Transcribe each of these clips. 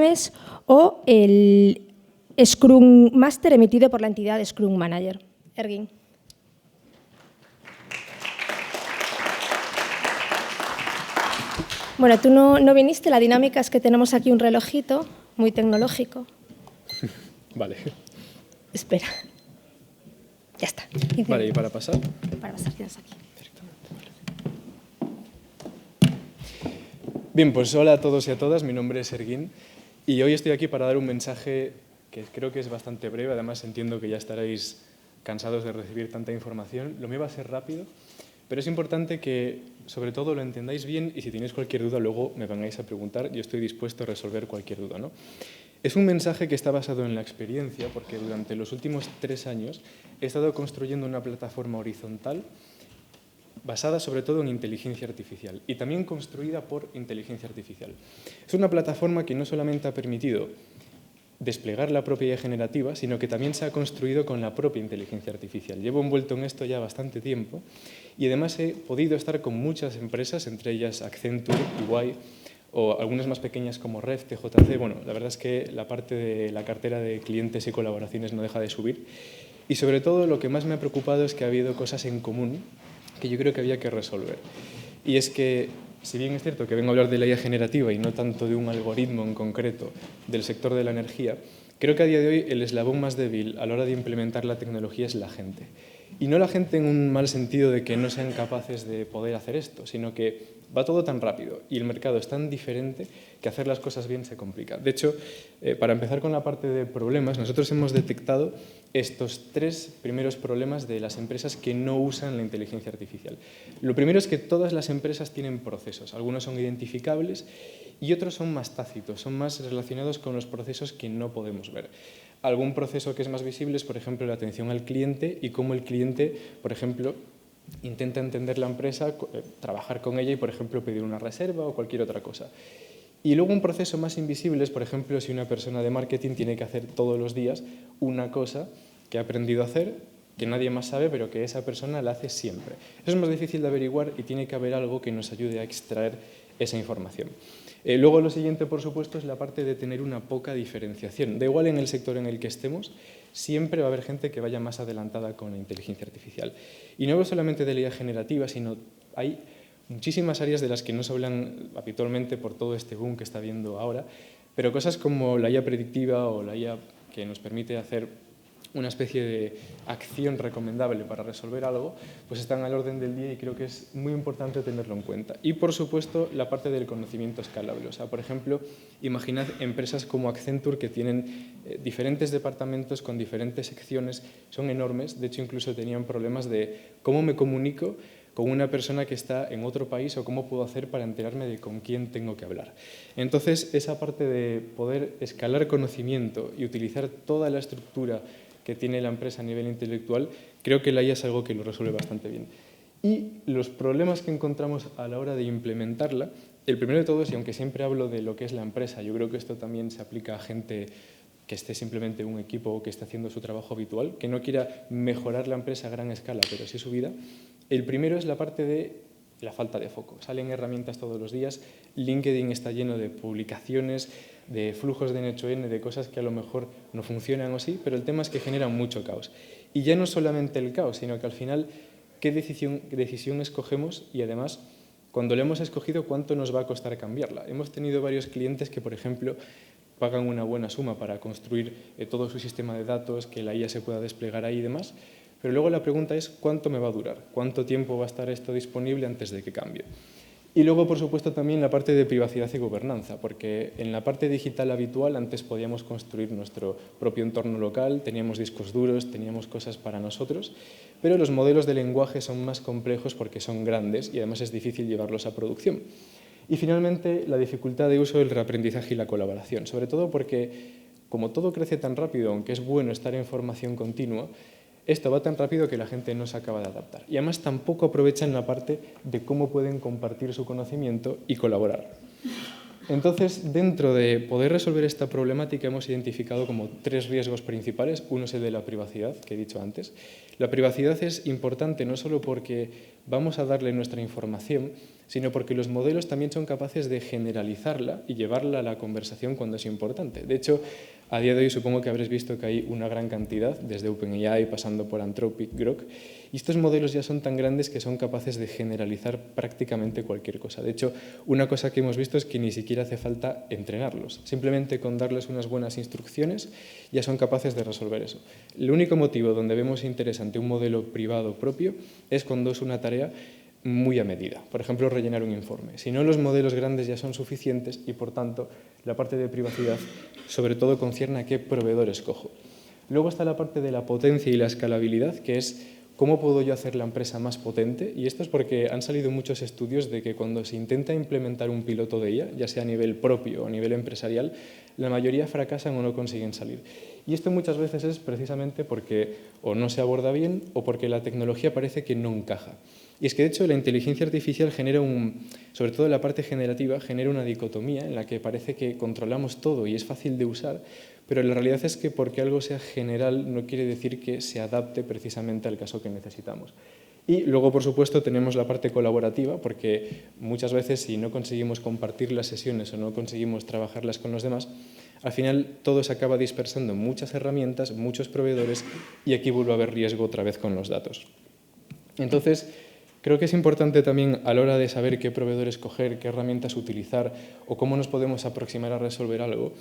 LMS o el Scrum Master emitido por la entidad Scrum Manager. Ergin. Bueno, tú no viniste, la dinámica es que tenemos aquí un relojito muy tecnológico. Vale. Espera. Ya está. Vale, ¿y para pasar? Para pasar, tienes aquí. Bien, pues hola a todos y a todas, mi nombre es Ergin y hoy estoy aquí para dar un mensaje que creo que es bastante breve, además entiendo que ya estaréis cansados de recibir tanta información. Lo mío va a ser rápido, pero es importante que sobre todo lo entendáis bien y si tenéis cualquier duda luego me vengáis a preguntar, yo estoy dispuesto a resolver cualquier duda, ¿no? Es un mensaje que está basado en la experiencia porque durante los últimos 3 años he estado construyendo una plataforma horizontal basada sobre todo en inteligencia artificial y también construida por inteligencia artificial. Es una plataforma que no solamente ha permitido desplegar la propia IA generativa, sino que también se ha construido con la propia inteligencia artificial. Llevo envuelto en esto ya bastante tiempo y además he podido estar con muchas empresas, entre ellas Accenture, EY o algunas más pequeñas como REF, TJC. Bueno, la verdad es que la parte de la cartera de clientes y colaboraciones no deja de subir y sobre todo lo que más me ha preocupado es que ha habido cosas en común que yo creo que había que resolver. Y es que, si bien es cierto que vengo a hablar de la IA generativa y no tanto de un algoritmo en concreto del sector de la energía, creo que a día de hoy el eslabón más débil a la hora de implementar la tecnología es la gente. Y no la gente en un mal sentido de que no sean capaces de poder hacer esto, sino que va todo tan rápido y el mercado es tan diferente que hacer las cosas bien se complica. De hecho, para empezar con la parte de problemas, nosotros hemos detectado estos 3 primeros problemas de las empresas que no usan la inteligencia artificial. Lo primero es que todas las empresas tienen procesos. Algunos son identificables y otros son más tácitos, son más relacionados con los procesos que no podemos ver. Algún proceso que es más visible es, por ejemplo, la atención al cliente y cómo el cliente, por ejemplo, intenta entender la empresa, trabajar con ella y, por ejemplo, pedir una reserva o cualquier otra cosa. Y luego un proceso más invisible es, por ejemplo, si una persona de marketing tiene que hacer todos los días una cosa que ha aprendido a hacer, que nadie más sabe, pero que esa persona la hace siempre. Eso es más difícil de averiguar y tiene que haber algo que nos ayude a extraer esa información. Luego lo siguiente, por supuesto, es la parte de tener una poca diferenciación. Da igual en el sector en el que estemos, siempre va a haber gente que vaya más adelantada con la inteligencia artificial. Y no hablo solamente de la IA generativa, sino hay muchísimas áreas de las que no se hablan habitualmente por todo este boom que está habiendo ahora, pero cosas como la IA predictiva o la IA que nos permite hacer una especie de acción recomendable para resolver algo, pues están al orden del día y creo que es muy importante tenerlo en cuenta. Y, por supuesto, la parte del conocimiento escalable. O sea, por ejemplo, imaginad empresas como Accenture que tienen diferentes departamentos con diferentes secciones, son enormes, de hecho incluso tenían problemas de cómo me comunico con una persona que está en otro país o cómo puedo hacer para enterarme de con quién tengo que hablar. Entonces, esa parte de poder escalar conocimiento y utilizar toda la estructura que tiene la empresa a nivel intelectual, creo que la IA es algo que lo resuelve bastante bien. Y los problemas que encontramos a la hora de implementarla, el primero de todos, y aunque siempre hablo de lo que es la empresa, yo creo que esto también se aplica a gente que esté simplemente en un equipo o que esté haciendo su trabajo habitual, que no quiera mejorar la empresa a gran escala, pero sí su vida. El primero es la parte de la falta de foco. Salen herramientas todos los días, LinkedIn está lleno de publicaciones, de flujos de N8N, de cosas que a lo mejor no funcionan o sí, pero el tema es que generan mucho caos. Y ya no solamente el caos, sino que al final, ¿qué decisión escogemos? Y además, cuando la hemos escogido, ¿cuánto nos va a costar cambiarla? Hemos tenido varios clientes que, por ejemplo, pagan una buena suma para construir todo su sistema de datos, que la IA se pueda desplegar ahí y demás, pero luego la pregunta es ¿cuánto me va a durar? ¿Cuánto tiempo va a estar esto disponible antes de que cambie? Y luego, por supuesto, también la parte de privacidad y gobernanza, porque en la parte digital habitual antes podíamos construir nuestro propio entorno local, teníamos discos duros, teníamos cosas para nosotros, pero los modelos de lenguaje son más complejos porque son grandes y además es difícil llevarlos a producción. Y finalmente, la dificultad de uso del reaprendizaje y la colaboración, sobre todo porque, como todo crece tan rápido, aunque es bueno estar en formación continua, esto va tan rápido que la gente no se acaba de adaptar. Y además tampoco aprovechan la parte de cómo pueden compartir su conocimiento y colaborar. Entonces, dentro de poder resolver esta problemática, hemos identificado como 3 riesgos principales. Uno es el de la privacidad, que he dicho antes. La privacidad es importante no solo porque vamos a darle nuestra información, sino porque los modelos también son capaces de generalizarla y llevarla a la conversación cuando es importante. De hecho, a día de hoy supongo que habréis visto que hay una gran cantidad, desde OpenAI pasando por Anthropic, Grok, y estos modelos ya son tan grandes que son capaces de generalizar prácticamente cualquier cosa. De hecho, una cosa que hemos visto es que ni siquiera hace falta entrenarlos. Simplemente con darles unas buenas instrucciones ya son capaces de resolver eso. El único motivo donde vemos interesante un modelo privado propio es cuando es una tarea muy a medida. Por ejemplo, rellenar un informe. Si no, los modelos grandes ya son suficientes y, por tanto, la parte de privacidad sobre todo concierne a qué proveedor escojo. Luego está la parte de la potencia y la escalabilidad, que es cómo puedo yo hacer la empresa más potente. Y esto es porque han salido muchos estudios de que cuando se intenta implementar un piloto de IA, ya sea a nivel propio o a nivel empresarial, la mayoría fracasan o no consiguen salir. Y esto muchas veces es precisamente porque o no se aborda bien o porque la tecnología parece que no encaja. Y es que, de hecho, la inteligencia artificial genera sobre todo la parte generativa, genera una dicotomía en la que parece que controlamos todo y es fácil de usar, pero la realidad es que porque algo sea general no quiere decir que se adapte precisamente al caso que necesitamos. Y luego, por supuesto, tenemos la parte colaborativa, porque muchas veces si no conseguimos compartir las sesiones o no conseguimos trabajarlas con los demás, al final todo se acaba dispersando en muchas herramientas, muchos proveedores, y aquí vuelve a haber riesgo otra vez con los datos. Entonces, creo que es importante también a la hora de saber qué proveedor escoger, qué herramientas utilizar o cómo nos podemos aproximar a resolver algo,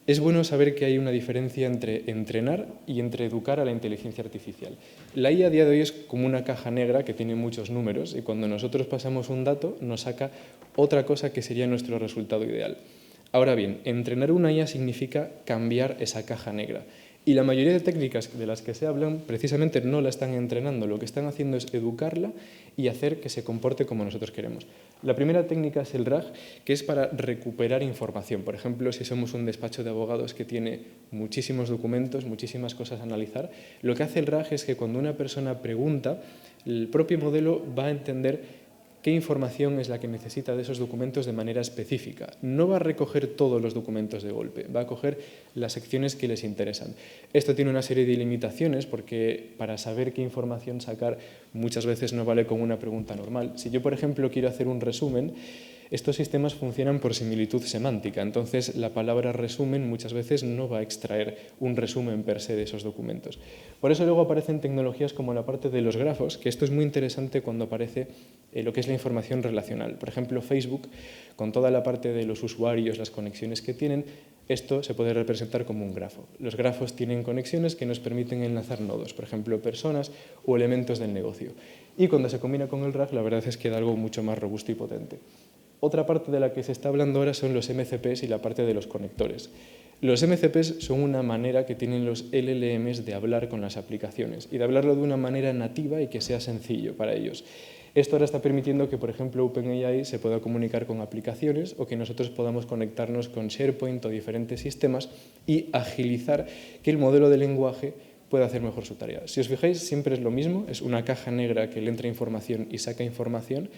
es bueno saber que hay una diferencia entre entrenar y entre educar a la inteligencia artificial. La IA a día de hoy es como una caja negra que tiene muchos números y cuando nosotros pasamos un dato nos saca otra cosa que sería nuestro resultado ideal. Ahora bien, entrenar una IA significa cambiar esa caja negra. Y la mayoría de técnicas de las que se hablan precisamente no la están entrenando, lo que están haciendo es educarla y hacer que se comporte como nosotros queremos. La primera técnica es el RAG, que es para recuperar información. Por ejemplo, si somos un despacho de abogados que tiene muchísimos documentos, muchísimas cosas a analizar, lo que hace el RAG es que cuando una persona pregunta, el propio modelo va a entender qué información es la que necesita de esos documentos de manera específica. No va a recoger todos los documentos de golpe, va a coger las secciones que les interesan. Esto tiene una serie de limitaciones porque para saber qué información sacar muchas veces no vale con una pregunta normal. Si yo, por ejemplo, quiero hacer un resumen, estos sistemas funcionan por similitud semántica, entonces la palabra resumen muchas veces no va a extraer un resumen per se de esos documentos. Por eso luego aparecen tecnologías como la parte de los grafos, que esto es muy interesante cuando aparece lo que es la información relacional. Por ejemplo, Facebook, con toda la parte de los usuarios, las conexiones que tienen, esto se puede representar como un grafo. Los grafos tienen conexiones que nos permiten enlazar nodos, por ejemplo, personas o elementos del negocio. Y cuando se combina con el RAG, la verdad es que da algo mucho más robusto y potente. Otra parte de la que se está hablando ahora son los MCPs y la parte de los conectores. Los MCPs son una manera que tienen los LLMs de hablar con las aplicaciones y de hablarlo de una manera nativa y que sea sencillo para ellos. Esto ahora está permitiendo que, por ejemplo, OpenAI se pueda comunicar con aplicaciones o que nosotros podamos conectarnos con SharePoint o diferentes sistemas y agilizar que el modelo de lenguaje pueda hacer mejor su tarea. Si os fijáis, siempre es lo mismo, es una caja negra que le entra información y saca información.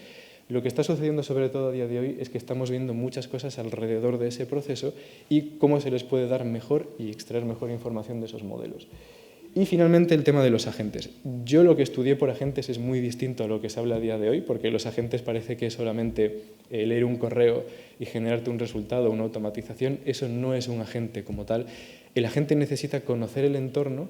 Lo que está sucediendo sobre todo a día de hoy es que estamos viendo muchas cosas alrededor de ese proceso y cómo se les puede dar mejor y extraer mejor información de esos modelos. Y finalmente el tema de los agentes. Yo lo que estudié por agentes es muy distinto a lo que se habla a día de hoy, porque los agentes parece que es solamente leer un correo y generarte un resultado, una automatización. Eso no es un agente como tal. El agente necesita conocer el entorno,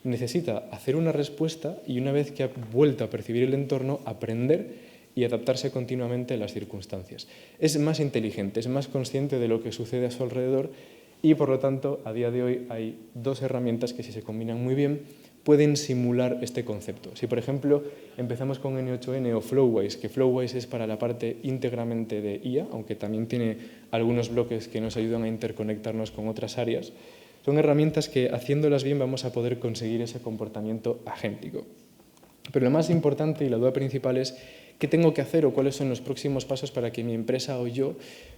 necesita hacer una respuesta y una vez que ha vuelto a percibir el entorno, aprender y adaptarse continuamente a las circunstancias. Es más inteligente, es más consciente de lo que sucede a su alrededor y, por lo tanto, a día de hoy hay dos herramientas que, si se combinan muy bien, pueden simular este concepto. Si, por ejemplo, empezamos con N8N o Flowwise, que Flowwise es para la parte íntegramente de IA, aunque también tiene algunos bloques que nos ayudan a interconectarnos con otras áreas, son herramientas que, haciéndolas bien, vamos a poder conseguir ese comportamiento agéntico. Pero lo más importante y la duda principal es qué tengo que hacer o cuáles son los próximos pasos para que mi empresa o yo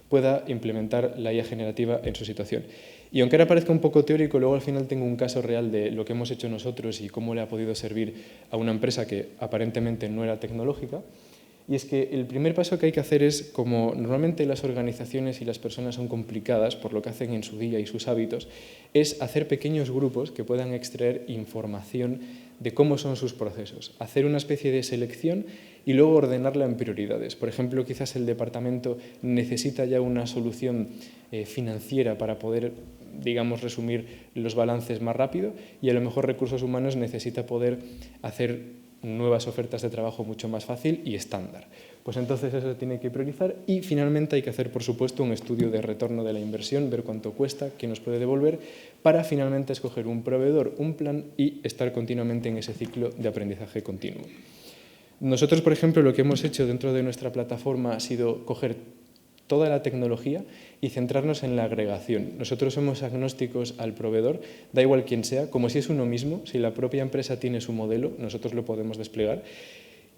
pueda implementar la IA generativa en su situación. Y aunque ahora parezca un poco teórico, luego al final tengo un caso real de lo que hemos hecho nosotros y cómo le ha podido servir a una empresa que aparentemente no era tecnológica. Y es que el primer paso que hay que hacer es, como normalmente las organizaciones y las personas son complicadas por lo que hacen en su día y sus hábitos, es hacer pequeños grupos que puedan extraer información de cómo son sus procesos, hacer una especie de selección y luego ordenarla en prioridades. Por ejemplo, quizás el departamento necesita ya una solución financiera para poder, digamos, resumir los balances más rápido, y a lo mejor recursos humanos necesita poder hacer nuevas ofertas de trabajo mucho más fácil y estándar. Pues entonces eso se tiene que priorizar, y finalmente hay que hacer, por supuesto, un estudio de retorno de la inversión, ver cuánto cuesta, qué nos puede devolver, para finalmente escoger un proveedor, un plan y estar continuamente en ese ciclo de aprendizaje continuo. Nosotros, por ejemplo, lo que hemos hecho dentro de nuestra plataforma ha sido coger toda la tecnología y centrarnos en la agregación. Nosotros somos agnósticos al proveedor, da igual quién sea, como si es uno mismo, si la propia empresa tiene su modelo, nosotros lo podemos desplegar.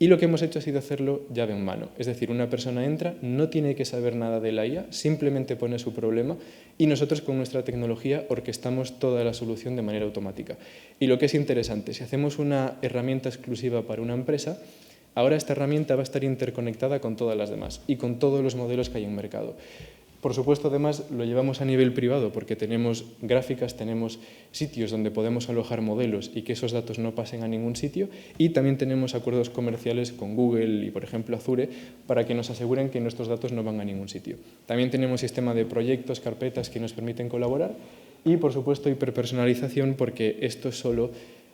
Y lo que hemos hecho ha sido hacerlo llave en mano. Es decir, una persona entra, no tiene que saber nada de la IA, simplemente pone su problema y nosotros con nuestra tecnología orquestamos toda la solución de manera automática. Y lo que es interesante, si hacemos una herramienta exclusiva para una empresa, ahora esta herramienta va a estar interconectada con todas las demás y con todos los modelos que hay en mercado. Por supuesto, además, lo llevamos a nivel privado porque tenemos gráficas, tenemos sitios donde podemos alojar modelos y que esos datos no pasen a ningún sitio, y también tenemos acuerdos comerciales con Google y, por ejemplo, Azure para que nos aseguren que nuestros datos no van a ningún sitio. También tenemos sistema de proyectos, carpetas que nos permiten colaborar y, por supuesto, hiperpersonalización, porque esto es solo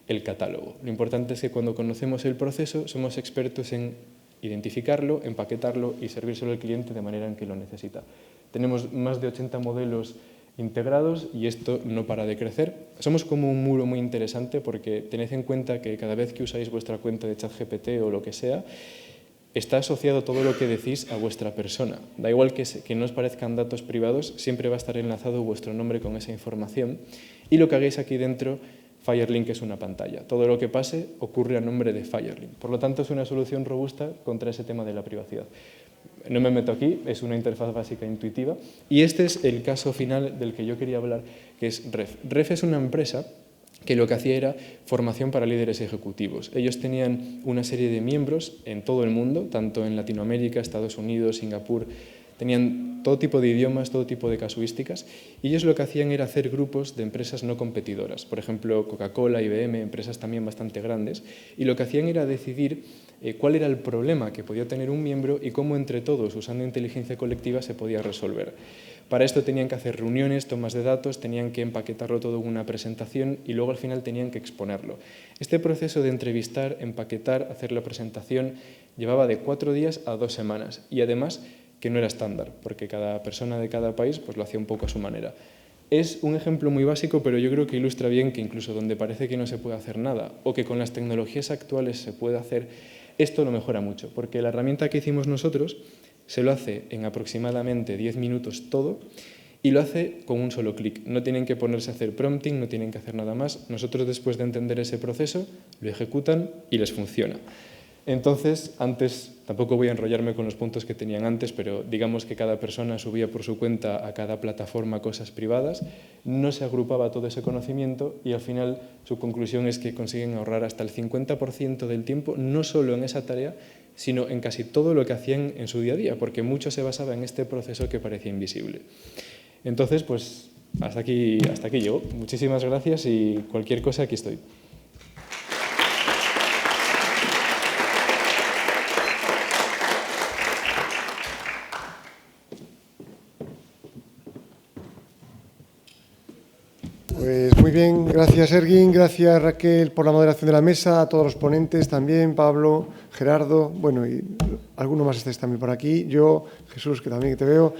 el catálogo. Lo importante es que cuando conocemos el proceso somos expertos en identificarlo, empaquetarlo y servírselo al cliente de manera en que lo necesita. Tenemos más de 80 modelos integrados y esto no para de crecer. Somos como un muro muy interesante porque tened en cuenta que cada vez que usáis vuestra cuenta de ChatGPT o lo que sea, está asociado todo lo que decís a vuestra persona. Da igual que no os parezcan datos privados, siempre va a estar enlazado vuestro nombre con esa información, y lo que hagáis aquí dentro, Firelink es una pantalla. Todo lo que pase ocurre a nombre de Firelink. Por lo tanto, es una solución robusta contra ese tema de la privacidad. No me meto aquí, es una interfaz básica intuitiva. Y este es el caso final del que yo quería hablar, que es Ref. Ref es una empresa que lo que hacía era formación para líderes ejecutivos. Ellos tenían una serie de miembros en todo el mundo, tanto en Latinoamérica, Estados Unidos, Singapur. Tenían todo tipo de idiomas, todo tipo de casuísticas, y ellos lo que hacían era hacer grupos de empresas no competidoras, por ejemplo, Coca-Cola, IBM, empresas también bastante grandes, y lo que hacían era decidir cuál era el problema que podía tener un miembro y cómo entre todos, usando inteligencia colectiva, se podía resolver. Para esto tenían que hacer reuniones, tomas de datos, tenían que empaquetarlo todo en una presentación y luego al final tenían que exponerlo. Este proceso de entrevistar, empaquetar, hacer la presentación, llevaba de 4 días a 2 semanas, y además que no era estándar, porque cada persona de cada país pues, lo hacía un poco a su manera. Es un ejemplo muy básico, pero yo creo que ilustra bien que incluso donde parece que no se puede hacer nada o que con las tecnologías actuales se puede hacer, esto lo mejora mucho, porque la herramienta que hicimos nosotros se lo hace en aproximadamente 10 minutos todo y lo hace con un solo clic. No tienen que ponerse a hacer prompting, no tienen que hacer nada más. Nosotros, después de entender ese proceso, lo ejecutan y les funciona. Entonces, antes, tampoco voy a enrollarme con los puntos que tenían antes, pero digamos que cada persona subía por su cuenta a cada plataforma cosas privadas, no se agrupaba todo ese conocimiento y al final su conclusión es que consiguen ahorrar hasta el 50% del tiempo, no solo en esa tarea, sino en casi todo lo que hacían en su día a día, porque mucho se basaba en este proceso que parecía invisible. Entonces, pues hasta aquí llego. Muchísimas gracias y cualquier cosa aquí estoy. Pues muy bien, gracias Erguín, gracias Raquel por la moderación de la mesa, a todos los ponentes también, Pablo, Gerardo, bueno, y alguno más estáis también por aquí, yo, Jesús, que también te veo.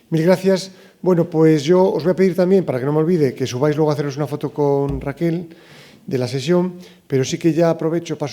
Mil gracias. Bueno, pues yo os voy a pedir también, para que no me olvide, que subáis luego a haceros una foto con Raquel de la sesión, pero sí que ya aprovecho, paso